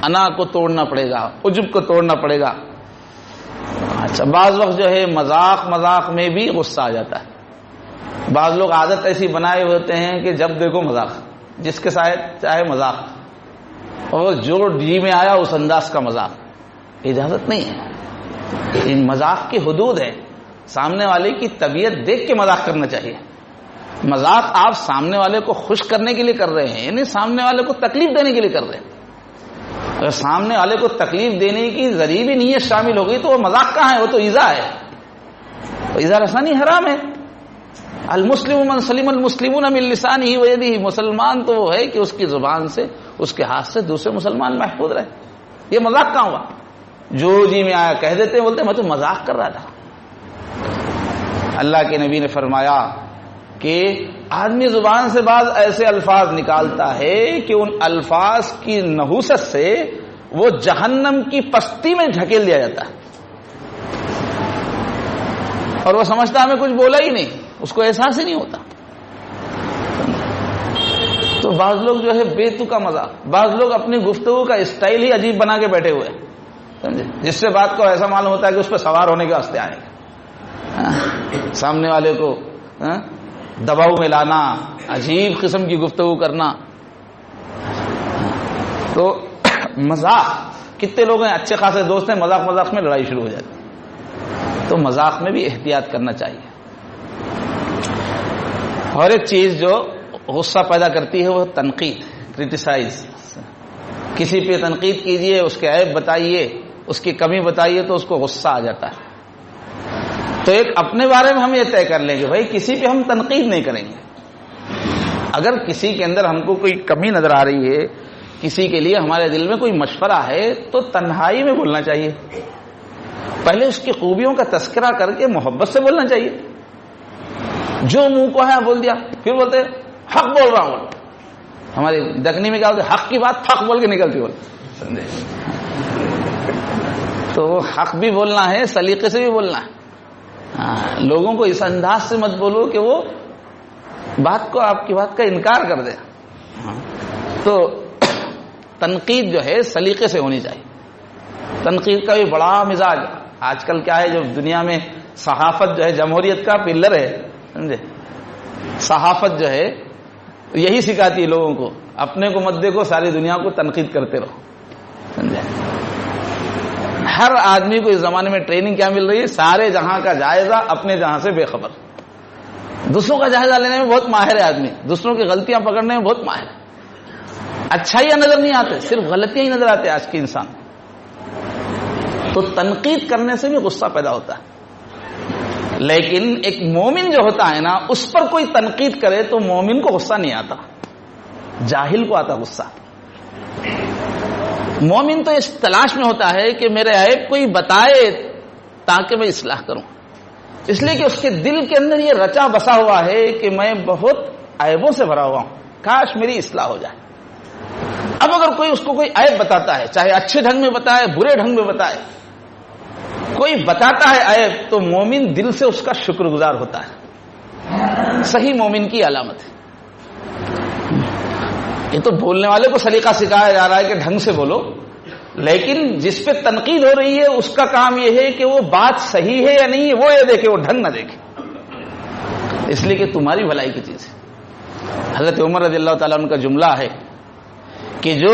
انا کو توڑنا پڑے گا، عجب کو توڑنا پڑے گا. اچھا، بعض وقت جو ہے مذاق میں بھی غصہ آ جاتا ہے. بعض لوگ عادت ایسی بنائے ہوتے ہیں کہ جب دیکھو مذاق، جس کے ساتھ چاہے مذاق، اور جو جی میں آیا اس انداز کا مذاق. اجازت نہیں ہے. ان مذاق کی حدود ہے. سامنے والے کی طبیعت دیکھ کے مذاق کرنا چاہیے. مذاق آپ سامنے والے کو خوش کرنے کے لیے کر رہے ہیں، یعنی سامنے والے کو تکلیف دینے کے لیے کر رہے ہیں. اگر سامنے والے کو تکلیف دینے کی ذریعہ بھی نیت شامل ہوگی تو وہ مذاق کہاں ہے؟ وہ تو ایذا ہے. ایذا رسانی حرام ہے. المسلم من سلم المسلمون من لسانہ ویدہ. مسلمان تو وہ ہے کہ اس کی زبان سے، اس کے ہاتھ سے دوسرے مسلمان محفوظ رہے. یہ مذاق کہاں ہوا؟ جو جی میں آیا کہہ دیتے ہیں، بولتے میں تو مذاق کر رہا تھا. اللہ کے نبی نے فرمایا کہ آدمی زبان سے بعض ایسے الفاظ نکالتا ہے کہ ان الفاظ کی نحوست سے وہ جہنم کی پستی میں ڈھکیل دیا جاتا ہے، اور وہ سمجھتا ہمیں کچھ بولا ہی نہیں، اس کو احساس ہی نہیں ہوتا. تو بعض لوگ جو ہے بے تکا مذاق، بعض لوگ اپنی گفتگو کا اسٹائل ہی عجیب بنا کے بیٹھے ہوئے، سمجھے؟ جس سے بات کو ایسا معلوم ہوتا ہے کہ اس پہ سوار ہونے کے واسطے آئے گا. سامنے والے کو دباؤ میں لانا، عجیب قسم کی گفتگو کرنا. تو مذاق، کتنے لوگ ہیں اچھے خاصے دوست ہیں، مذاق میں لڑائی شروع ہو جاتی. تو مذاق میں بھی احتیاط کرنا چاہیے. اور ایک چیز جو غصہ پیدا کرتی ہے وہ تنقید، کرٹیسائز. کسی پہ تنقید کیجئے، اس کے عیب بتائیے، اس کی کمی بتائیے تو اس کو غصہ آ جاتا ہے. تو ایک اپنے بارے میں ہم یہ طے کر لیں کہ بھائی کسی پہ ہم تنقید نہیں کریں گے. اگر کسی کے اندر ہم کو کوئی کمی نظر آ رہی ہے، کسی کے لیے ہمارے دل میں کوئی مشورہ ہے، تو تنہائی میں بولنا چاہیے. پہلے اس کی خوبیوں کا تذکرہ کر کے محبت سے بولنا چاہیے. جو منہ کو ہے بول دیا، پھر بولتے حق بول رہا ہوں. ہماری دکنی میں کیا ہوتا ہے، حق کی بات پھق بول کے نکلتی بول. تو حق بھی بولنا ہے، سلیقے سے بھی بولنا ہے. لوگوں کو اس انداز سے مت بولو کہ وہ بات کو، آپ کی بات کا انکار کر دے. تو تنقید جو ہے سلیقے سے ہونی چاہیے. تنقید کا بھی بڑا مزاج آج کل کیا ہے، جو دنیا میں صحافت جو ہے جمہوریت کا پلر ہے، سمجھے. صحافت جو ہے یہی سکھاتی ہے لوگوں کو، اپنے کو مت دیکھو، ساری دنیا کو تنقید کرتے رہو. سمجھے. ہر آدمی کو اس زمانے میں ٹریننگ کیا مل رہی ہے، سارے جہاں کا جائزہ، اپنے جہاں سے بے خبر. دوسروں کا جائزہ لینے میں بہت ماہر ہے آدمی، دوسروں کی غلطیاں پکڑنے میں بہت ماہر ہے. اچھائیاں نظر نہیں آتے، صرف غلطیاں ہی نظر آتے آج کے انسان. تو تنقید کرنے سے بھی غصہ پیدا ہوتا ہے. لیکن ایک مومن جو ہوتا ہے نا، اس پر کوئی تنقید کرے تو مومن کو غصہ نہیں آتا، جاہل کو آتا غصہ. مومن تو اس تلاش میں ہوتا ہے کہ میرے عیب کوئی بتائے تاکہ میں اصلاح کروں، اس لیے کہ اس کے دل کے اندر یہ رچا بسا ہوا ہے کہ میں بہت عیبوں سے بھرا ہوا ہوں، کاش میری اصلاح ہو جائے. اب اگر کوئی اس کو کوئی عیب بتاتا ہے، چاہے اچھے ڈھنگ میں بتائے، برے ڈھنگ میں بتائے، کوئی بتاتا ہے عیب، تو مومن دل سے اس کا شکر گزار ہوتا ہے. صحیح مومن کی علامت ہے. یہ تو بولنے والے کو سلیقہ سکھایا جا رہا ہے کہ ڈھنگ سے بولو، لیکن جس پہ تنقید ہو رہی ہے اس کا کام یہ ہے کہ وہ بات صحیح ہے یا نہیں ہے وہ یہ دیکھے، وہ ڈھنگ نہ دیکھے، اس لیے کہ تمہاری بھلائی کی چیز ہے. حضرت عمر رضی اللہ تعالیٰ عنہ کا جملہ ہے کہ جو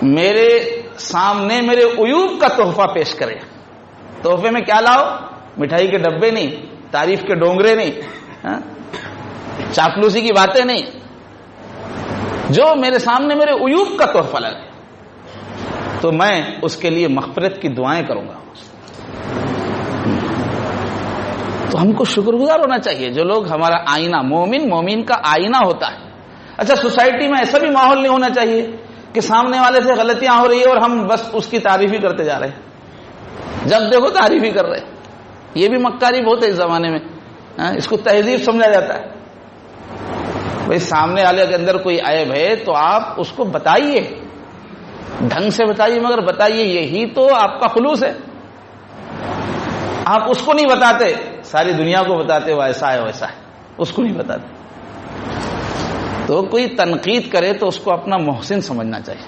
میرے سامنے میرے عیوب کا تحفہ پیش کرے، تحفے میں کیا لاؤ، مٹھائی کے ڈبے نہیں، تعریف کے ڈونگرے نہیں، چاپلوسی کی باتیں نہیں، جو میرے سامنے میرے عیوب کا تحفہ لگے تو میں اس کے لیے مغفرت کی دعائیں کروں گا. تو ہم کو شکر گزار ہونا چاہیے. جو لوگ ہمارا آئینہ، مومن کا آئینہ ہوتا ہے. اچھا، سوسائٹی میں ایسا بھی ماحول نہیں ہونا چاہیے کہ سامنے والے سے غلطیاں ہو رہی ہے اور ہم بس اس کی تعریف ہی کرتے جا رہے ہیں، جب دیکھو تعریف ہی کر رہے ہیں. یہ بھی مکاری بہت ہے اس زمانے میں. اس کو تہذیب سمجھا جاتا ہے. بھائی سامنے والے کے اندر کوئی عیب ہے تو آپ اس کو بتائیے، ڈھنگ سے بتائیے، مگر بتائیے، یہی تو آپ کا خلوص ہے. آپ اس کو نہیں بتاتے، ساری دنیا کو بتاتے وہ ایسا ہے ویسا ہے، اس کو نہیں بتاتے. تو کوئی تنقید کرے تو اس کو اپنا محسن سمجھنا چاہیے.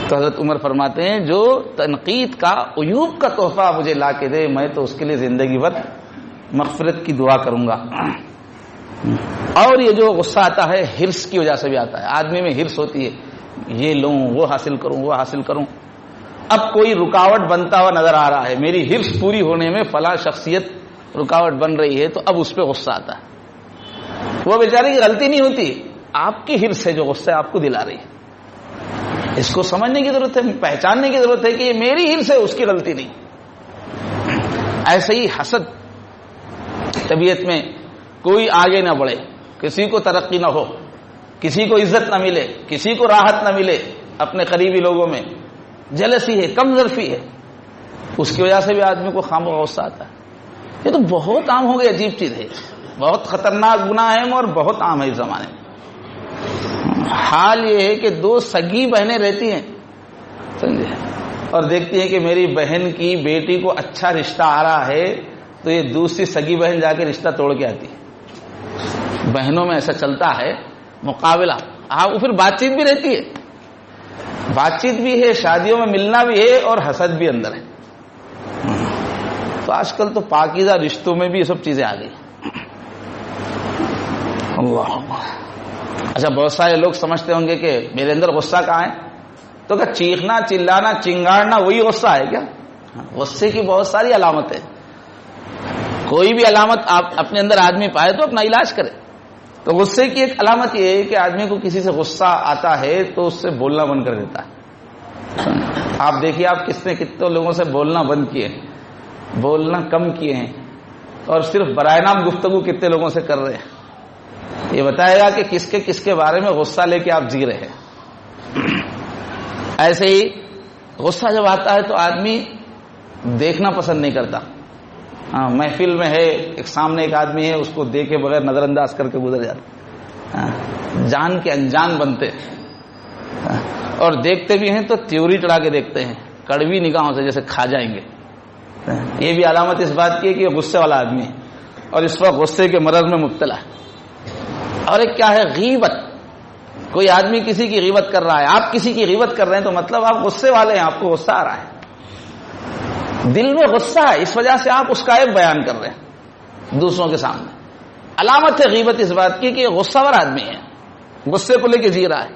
تو حضرت عمر فرماتے ہیں جو تنقید کا، عیوب کا تحفہ مجھے لا کے دے، میں تو اس کے لیے زندگی بھر مغفرت کی دعا کروں گا. اور یہ جو غصہ آتا ہے ہرس کی وجہ سے بھی آتا ہے. آدمی میں ہرس ہوتی ہے، یہ لوں، وہ حاصل کروں، وہ حاصل کروں. اب کوئی رکاوٹ بنتا ہوا نظر آ رہا ہے، میری ہرس پوری ہونے میں فلاں شخصیت رکاوٹ بن رہی ہے، تو اب اس پہ غصہ آتا ہے. وہ بیچارے کی غلطی نہیں ہوتی، آپ کی ہرس ہے جو غصہ آپ کو دلا رہی ہے. اس کو سمجھنے کی ضرورت ہے، پہچاننے کی ضرورت ہے کہ یہ میری ہرس ہے، اس کی غلطی نہیں. ایسے ہی حسد، طبیعت میں کوئی آگے نہ بڑھے، کسی کو ترقی نہ ہو، کسی کو عزت نہ ملے، کسی کو راحت نہ ملے، اپنے قریبی لوگوں میں جلسی ہے، کم ظرفی ہے، اس کی وجہ سے بھی آدمی کو خامخواہ غصہ آتا ہے. یہ تو بہت عام ہو گئی، عجیب چیز ہے، بہت خطرناک گناہ ہے اور بہت عام ہے اس زمانے میں. حال یہ ہے کہ دو سگی بہنیں رہتی ہیں، سمجھے، اور دیکھتی ہیں کہ میری بہن کی بیٹی کو اچھا رشتہ آ رہا ہے، تو یہ دوسری سگی بہن جا کے رشتہ توڑ کے آتی ہے. بہنوں میں ایسا چلتا ہے مقابلہ. وہ پھر بات چیت بھی رہتی ہے، بات چیت بھی ہے، شادیوں میں ملنا بھی ہے، اور حسد بھی اندر ہے. تو آج کل تو پاکیزہ رشتوں میں بھی یہ سب چیزیں آ گئی. اللہ. اچھا، بہت سارے لوگ سمجھتے ہوں گے کہ میرے اندر غصہ کہاں ہے، تو کہ چیخنا، چلانا، چنگاڑنا وہی غصہ ہے کیا؟ غصے کی بہت ساری علامتیں. کوئی بھی علامت آپ اپنے اندر آدمی پائے تو اپنا علاج کرے. تو غصے کی ایک علامت یہ ہے کہ آدمی کو کسی سے غصہ آتا ہے تو اس سے بولنا بند کر دیتا ہے. آپ دیکھیے آپ کتنے لوگوں سے بولنا بند کیے, بولنا کم کیے ہیں, اور صرف برائے نام گفتگو کتنے لوگوں سے کر رہے ہیں. یہ بتائے گا کہ کس کے بارے میں غصہ لے کے آپ جی رہے ہیں. ایسے ہی غصہ جب آتا ہے تو آدمی دیکھنا پسند نہیں کرتا. محفل میں ہے, ایک سامنے ایک آدمی ہے, اس کو دیکھے بغیر نظر انداز کر کے گزر جاتا. جان کے انجان بنتے, اور دیکھتے بھی ہیں تو تیوری چڑھا کے دیکھتے ہیں, کڑوی نگاہوں سے, جیسے کھا جائیں گے. یہ بھی علامت اس بات کی ہے کہ یہ غصے والا آدمی ہے اور اس وقت غصے کے مرض میں مبتلا ہے. اور ایک کیا ہے, غیبت. کوئی آدمی کسی کی غیبت کر رہا ہے, آپ کسی کی غیبت کر رہے ہیں, تو مطلب آپ غصے والے ہیں, آپ کو غصہ آ رہا ہے, دل میں غصہ ہے, اس وجہ سے آپ اس کا عیب بیان کر رہے ہیں دوسروں کے سامنے. علامت ہے غیبت اس بات کی کہ یہ غصہ ور آدمی ہے, غصے کو لے کے جی رہا ہے.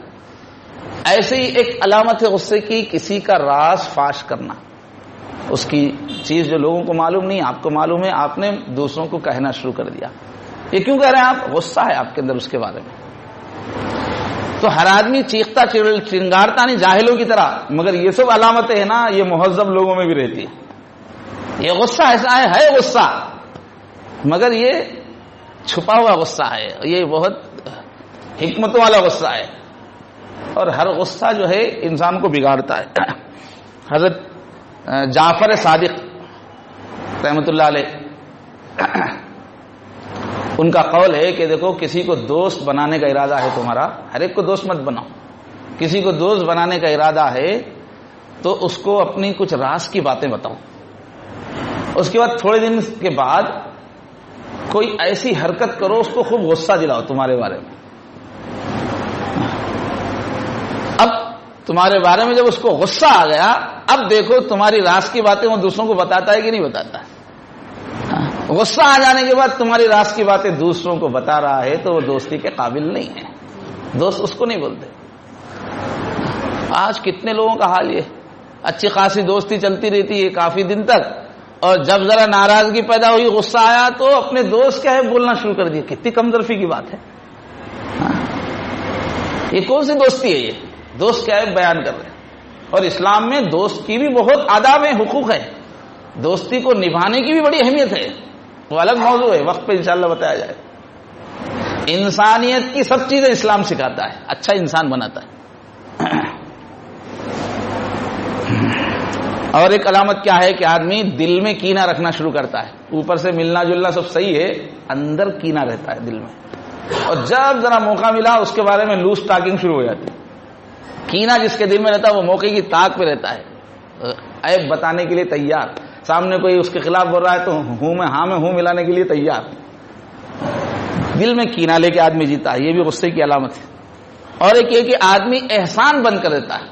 ایسے ہی ایک علامت ہے غصے کی, کسی کا راز فاش کرنا, اس کی چیز جو لوگوں کو معلوم نہیں, آپ کو معلوم ہے, آپ نے دوسروں کو کہنا شروع کر دیا. یہ کیوں کہہ رہے ہیں آپ؟ غصہ ہے آپ کے اندر اس کے بارے میں. تو ہر آدمی چیختا چنگارتا نہیں جاہلوں کی طرح, مگر یہ سب علامتیں ہیں نا, یہ مہذب لوگوں میں بھی رہتی ہے. یہ غصہ ایسا ہے غصہ, مگر یہ چھپا ہوا غصہ ہے, یہ بہت حکمتوں والا غصہ ہے, اور ہر غصہ جو ہے انسان کو بگاڑتا ہے. حضرت جعفر صادق رحمۃ اللہ علیہ, ان کا قول ہے کہ دیکھو کسی کو دوست بنانے کا ارادہ ہے تمہارا, ہر ایک کو دوست مت بناؤ, کسی کو دوست بنانے کا ارادہ ہے تو اس کو اپنی کچھ راز کی باتیں بتاؤ. اس کے بعد تھوڑے دن کے بعد کوئی ایسی حرکت کرو اس کو خوب غصہ دلاؤ تمہارے بارے میں. اب تمہارے بارے میں جب اس کو غصہ آ گیا, اب دیکھو تمہاری راز کی باتیں وہ دوسروں کو بتاتا ہے کہ نہیں بتاتا ہے. غصہ آ جانے کے بعد تمہاری راز کی باتیں دوسروں کو بتا رہا ہے تو وہ دوستی کے قابل نہیں ہے, دوست اس کو نہیں بولتے. آج کتنے لوگوں کا حال یہ, اچھی خاصی دوستی چلتی رہتی ہے کافی دن تک, اور جب ذرا ناراضگی پیدا ہوئی, غصہ آیا, تو اپنے دوست کیا ہے بولنا شروع کر دیا. کتنی کمزرفی کی بات ہے. یہ کون سی دوستی ہے؟ یہ دوست کیا ہے بیان کر رہے ہیں. اور اسلام میں دوست کی بھی بہت آداب ہیں, حقوق ہے, دوستی کو نبھانے کی بھی بڑی اہمیت ہے, وہ الگ موضوع ہے, وقت پہ انشاءاللہ بتایا جائے. انسانیت کی سب چیزیں اسلام سکھاتا ہے, اچھا انسان بناتا ہے. اور ایک علامت کیا ہے کہ آدمی دل میں کینہ رکھنا شروع کرتا ہے. اوپر سے ملنا جلنا سب صحیح ہے, اندر کینہ رہتا ہے دل میں, اور جب ذرا موقع ملا اس کے بارے میں لوز ٹاکنگ شروع ہو جاتی ہے. کینہ جس کے دل میں رہتا ہے وہ موقع کی طاق پہ رہتا ہے, عیب بتانے کے لیے تیار, سامنے کوئی اس کے خلاف بول رہا ہے تو ہوں میں ہاں میں ہوں ملانے کے لیے تیار. دل میں کینہ لے کے آدمی جیتا ہے, یہ بھی غصے کی علامت ہے. اور ایک یہ کہ آدمی احسان بند کر دیتا ہے.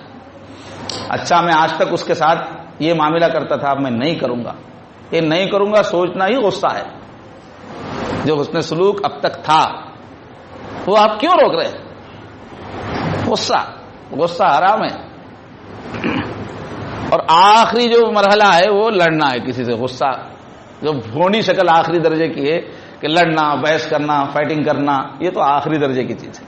اچھا میں آج تک اس کے ساتھ یہ معاملہ کرتا تھا, اب میں نہیں کروں گا. یہ نہیں کروں گا سوچنا ہی غصہ ہے. جو حسن سلوک اب تک تھا وہ آپ کیوں روک رہے ہیں؟ غصہ حرام ہے. اور آخری جو مرحلہ ہے وہ لڑنا ہے کسی سے. غصہ جو بھونی شکل آخری درجے کی ہے کہ لڑنا, بحث کرنا, فائٹنگ کرنا, یہ تو آخری درجے کی چیز ہے.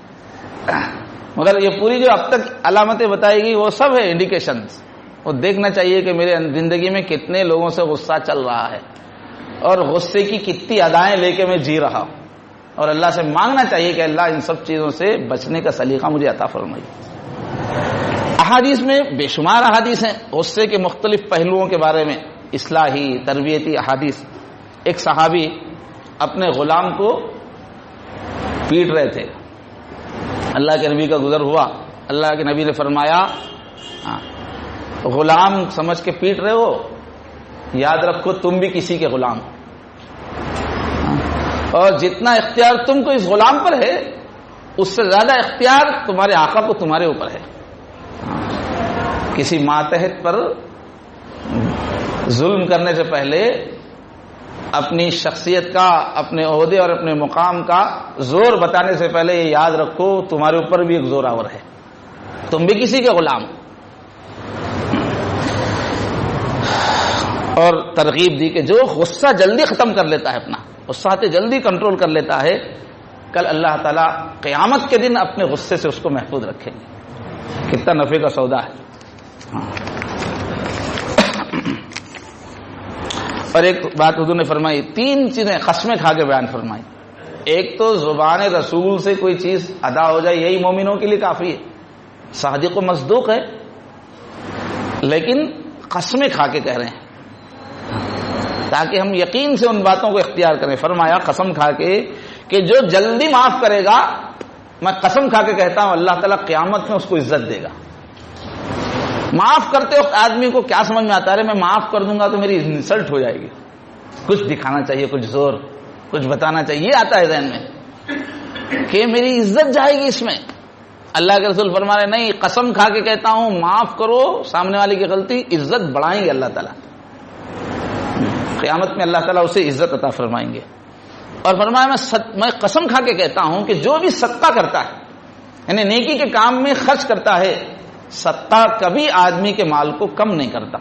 مگر یہ پوری جو اب تک علامتیں بتائی گئی وہ سب ہے انڈیکیشنز. وہ دیکھنا چاہیے کہ میرے زندگی میں کتنے لوگوں سے غصہ چل رہا ہے, اور غصے کی کتنی ادائیں لے کے میں جی رہا ہوں, اور اللہ سے مانگنا چاہیے کہ اللہ ان سب چیزوں سے بچنے کا سلیقہ مجھے عطا فرمائے. احادیث میں بے شمار احادیث ہیں غصے کے مختلف پہلوؤں کے بارے میں, اصلاحی تربیتی احادیث. ایک صحابی اپنے غلام کو پیٹ رہے تھے, اللہ کے نبی کا گزر ہوا, اللہ کے نبی نے فرمایا غلام سمجھ کے پیٹ رہے ہو, یاد رکھو تم بھی کسی کے غلام ہو, اور جتنا اختیار تم کو اس غلام پر ہے اس سے زیادہ اختیار تمہارے آقا کو تمہارے اوپر ہے. کسی ماتحت پر ظلم کرنے سے پہلے اپنی شخصیت کا, اپنے عہدے اور اپنے مقام کا زور بتانے سے پہلے یہ یاد رکھو تمہارے اوپر بھی ایک زور آور ہے, تم بھی کسی کے غلام. اور ترغیب دی کہ جو غصہ جلدی ختم کر لیتا ہے, اپنا غصہ جلدی کنٹرول کر لیتا ہے, کل اللہ تعالیٰ قیامت کے دن اپنے غصے سے اس کو محفوظ رکھیں گے. کتنا نفع کا سودا ہے. اور ایک بات حضور نے فرمائی، 3 چیزیں قسمیں کھا کے بیان فرمائی. ایک تو زبان رسول سے کوئی چیز ادا ہو جائے، یہی مومنوں کے لیے کافی ہے، صادق و مصدوق ہے، لیکن قسمیں کھا کے کہہ رہے ہیں تاکہ ہم یقین سے ان باتوں کو اختیار کریں. فرمایا قسم کھا کے کہ جو جلدی معاف کرے گا، میں قسم کھا کے کہتا ہوں اللہ تعالیٰ قیامت میں اس کو عزت دے گا. معاف کرتے وقت آدمی کو کیا سمجھ میں آتا ہے، میں معاف کر دوں گا تو میری انسلٹ ہو جائے گی، کچھ دکھانا چاہیے، کچھ زور، کچھ بتانا چاہیے، یہ آتا ہے ذہن میں کہ میری عزت جائے گی اس میں. اللہ کے رسول فرما رہے نہیں، قسم کھا کے کہتا ہوں معاف کرو سامنے والے کی غلطی، عزت بڑھائیں گے اللہ تعالیٰ. قیامت میں اللہ تعالیٰ اسے عزت عطا فرمائیں گے. اور فرمایا میں قسم کھا کے کہتا ہوں کہ جو بھی صدقہ کرتا ہے، یعنی نیکی کے کام میں خرچ کرتا ہے، صدقہ کبھی آدمی کے مال کو کم نہیں کرتا،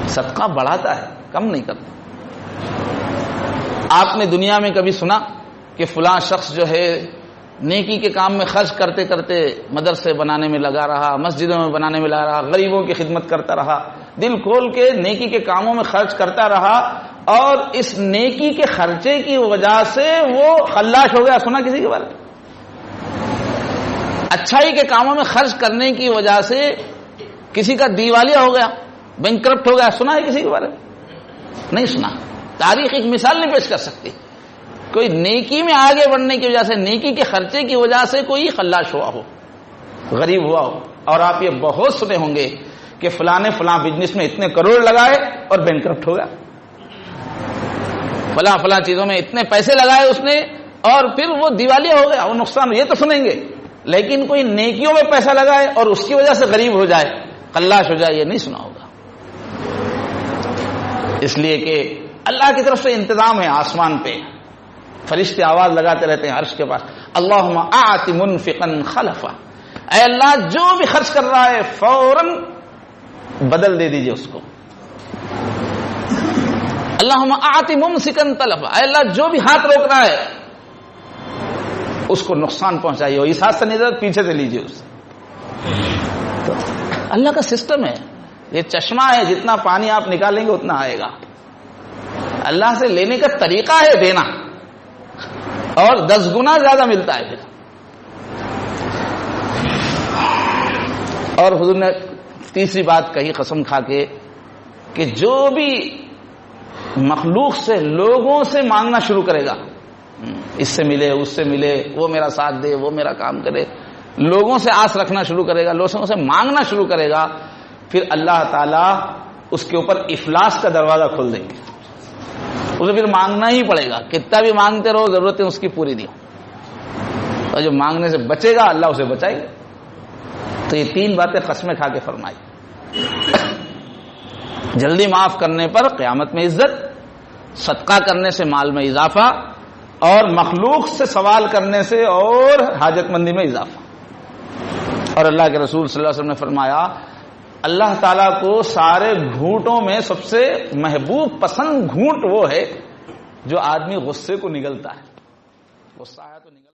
صدقہ بڑھاتا ہے، کم نہیں کرتا. آپ نے دنیا میں کبھی سنا کہ فلاں شخص جو ہے نیکی کے کام میں خرچ کرتے کرتے مدرسے بنانے میں لگا رہا، مسجدوں میں بنانے میں لگا رہا، غریبوں کی خدمت کرتا رہا، دل کھول کے نیکی کے کاموں میں خرچ کرتا رہا، اور اس نیکی کے خرچے کی وجہ سے وہ خلاش ہو گیا؟ سنا کسی کے بارے میں؟ اچھائی کے کاموں میں خرچ کرنے کی وجہ سے کسی کا دیوالیہ ہو گیا، بینکرپٹ ہو گیا؟ سنا ہے کسی کے بارے میں؟ نہیں سنا. تاریخ ایک مثال نہیں پیش کر سکتی. کوئی نیکی میں آگے بڑھنے کی وجہ سے، نیکی کے خرچے کی وجہ سے کوئی خلاش ہوا ہو، غریب ہوا ہو. اور آپ یہ بہت سنے ہوں گے کہ فلاں بزنس میں اتنے کروڑ لگائے اور بینکرپٹ ہو گیا، فلاں چیزوں میں اتنے پیسے لگائے اس نے اور پھر وہ دیوالیہ ہو گیا، وہ نقصان. یہ تو سنیں گے، لیکن کوئی نیکیوں میں پیسہ لگائے اور اس کی وجہ سے غریب ہو جائے، خلاش ہو جائے، یہ نہیں سنا ہوگا. اس لیے کہ اللہ کی طرف سے انتظام ہے آسمان پہ، فرشتے آواز لگاتے رہتے ہیں عرش کے پاس، اللہم اعط منفقا خلفا، اے اللہ جو بھی خرچ کر رہا ہے فوراً بدل دے دیجئے اس کو. اللہم اعط ممسکا تلفا، اے اللہ جو بھی ہاتھ روک رہا ہے اس کو نقصان پہنچائیے، اس ہاتھ سے نہیں پیچھے سے لیجئے اس سے. تو اللہ کا سسٹم ہے، یہ چشمہ ہے، جتنا پانی آپ نکالیں گے اتنا آئے گا. اللہ سے لینے کا طریقہ ہے دینا، اور 10 گنا زیادہ ملتا ہے پھر. اور حضور نے تیسری بات کہی قسم کھا کے کہ جو بھی مخلوق سے، لوگوں سے مانگنا شروع کرے گا، اس سے ملے اس سے ملے، وہ میرا ساتھ دے، وہ میرا کام کرے، لوگوں سے آس رکھنا شروع کرے گا، لوگوں سے مانگنا شروع کرے گا، پھر اللہ تعالیٰ اس کے اوپر افلاس کا دروازہ کھول دیں گے. اسے پھر مانگنا ہی پڑے گا، کتنا بھی مانگتے رہو ضرورتیں اس کی پوری نہیں ہو. اور جو مانگنے سے بچے گا اللہ اسے بچائے گا. تو یہ 3 باتیں قسمیں کھا کے فرمائی. جلدی معاف کرنے پر قیامت میں عزت، صدقہ کرنے سے مال میں اضافہ، اور مخلوق سے سوال کرنے سے اور حاجت مندی میں اضافہ. اور اللہ کے رسول صلی اللہ علیہ وسلم نے فرمایا اللہ تعالیٰ کو سارے گھونٹوں میں سب سے محبوب پسند گھونٹ وہ ہے جو آدمی غصے کو نگلتا ہے. غصہ آیا تو